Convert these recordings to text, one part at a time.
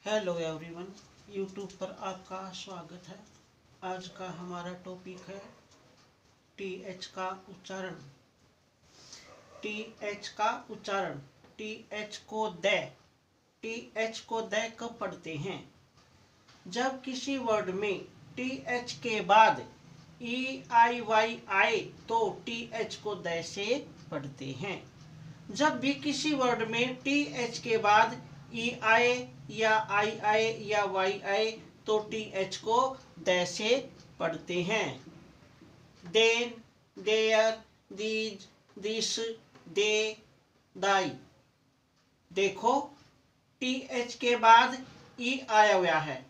Hello everyone, YouTube पर आपका स्वागत है। आज का हमारा टॉपिक है टीएच का उच्चारण। टीएच का उच्चारण। टीएच को द कब पढ़ते हैं? जब किसी वर्ड में टीएच के बाद ई आई वाई आए तो टीएच को द से पढ़ते हैं। जब भी किसी वर्ड में टीएच के बाद ई आए या आई आए या वाई आए तो टीएच को द से पढ़ते हैं। देन, देयर, दीज, दिस, दे, दाई। देखो, टीएच के बाद ई आया हुआ है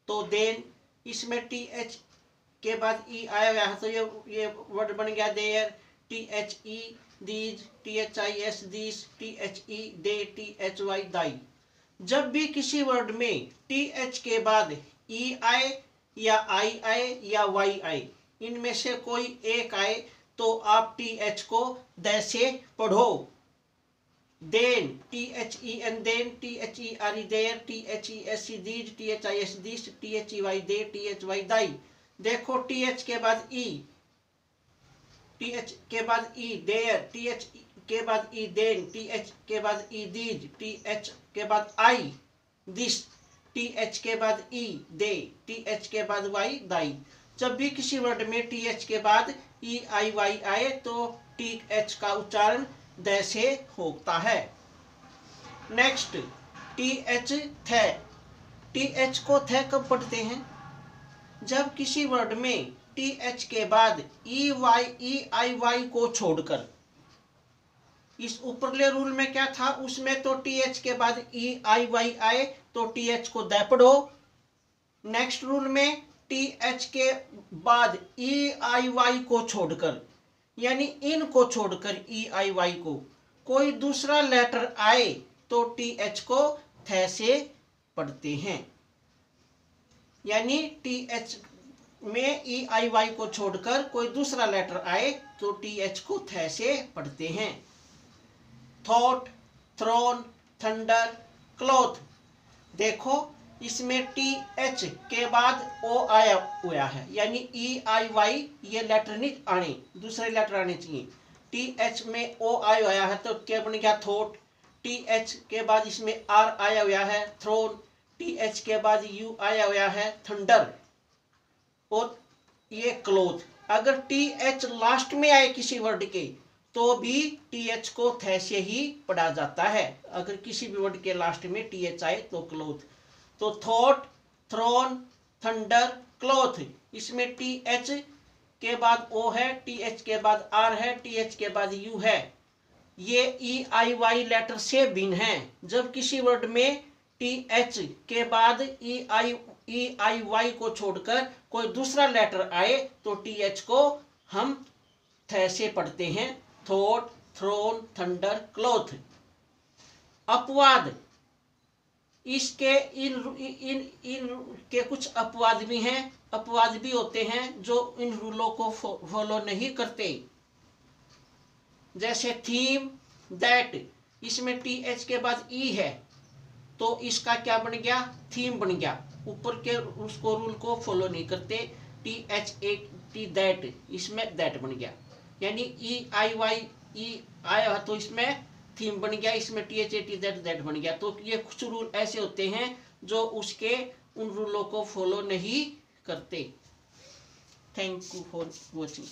तो देन, इसमें टीएच के बाद ई आया हुआ है तो ये वर्ड बन गया there. T H E these, THIS this, THE the, THY thy. जब भी किसी वर्ड में टीएच के बाद ई आए या आई आए या वाई आए, इनमें से कोई एक आए तो आप टीएच को द से पढ़ो। Then, THEN then, THERE there, THESE these, THIS this, THEY they, THY thy. देखो, टीएच के बाद ई, टीएच के बाद ई देयर, टीएच के बाद ई देन, टीएच के बाद ई दीज, टीएच के बाद आई दिस, टीएच के बाद ई दे, टीएच के बाद वाई दाई। जब भी किसी वर्ड में टीएच के बाद ई आई वाई आए तो टीएच का उच्चारण द से होता है। नेक्स्ट, टीएच थ। टीएच को थ कब पढ़ते हैं? जब किसी वर्ड में टीएच के बाद ई आई वाई को छोड़कर, इस ऊपरले रूल में क्या था, उसमें तो टीएच के बाद ई आई वाई आए तो टीएच को द पढ़ो। नेक्स्ट रूल में टीएच के बाद ई आई वाई को छोड़कर, यानी इन को छोड़कर ई आई वाई को कोई दूसरा लेटर आए तो टीएच को थ से पढ़ते हैं। यानी टीएच में ई आई वाई को छोड़कर कोई दूसरा लेटर आए तो टीएच को थ से पढ़ते हैं। Thought, throne, thunder, cloth. देखो, इसमें टीएच के बाद ओ आया हुआ है, यानी ई आई वाई ये लेटर नहीं आने, दूसरे लेटर आने चाहिए। टीएच में ओ आया हुआ है तो क्या बन गया? थॉट। टीएच के बाद इसमें आर आया हुआ है, थ्रोन। टीएच के बाद यू आया हुआ है, थंडर। और ये क्लोथ। अगर टीएच लास्ट में आए किसी वर्ड के तो भी टीएच को थ से ही पढ़ा जाता है। अगर किसी भी वर्ड के लास्ट में टीएच आए तो क्लोथ। तो थॉट, थ्रोन, थंडर, क्लोथ। इसमें टीएच के बाद ओ है, टीएच के बाद आर है, टीएच के बाद यू है। ये ई आई वाई लेटर से भिन्न है। जब किसी वर्ड में टीएच के बाद ई आई वाई को छोड़कर कोई दूसरा लेटर आए तो टीएच को हम थ से पढ़ते हैं। Thought, throne, thunder, cloth. अपवाद। इसके इन के कुछ अपवाद भी हैं। अपवाद भी होते हैं जो इन रूलों को फॉलो नहीं करते। जैसे थीम, दैट। इसमें टीएच के बाद ई है तो इसका क्या बन गया? थीम बन गया। ऊपर के उसको रूल को फॉलो नहीं करते। THAT दैट, इसमें दैट बन गया। यानी ई आई वाई ई आया तो इसमें थीम बन गया, इसमें THAT दैट बन गया। तो ये कुछ रूल ऐसे होते हैं जो उसके उन रूलों को फॉलो नहीं करते। Thank you for watching.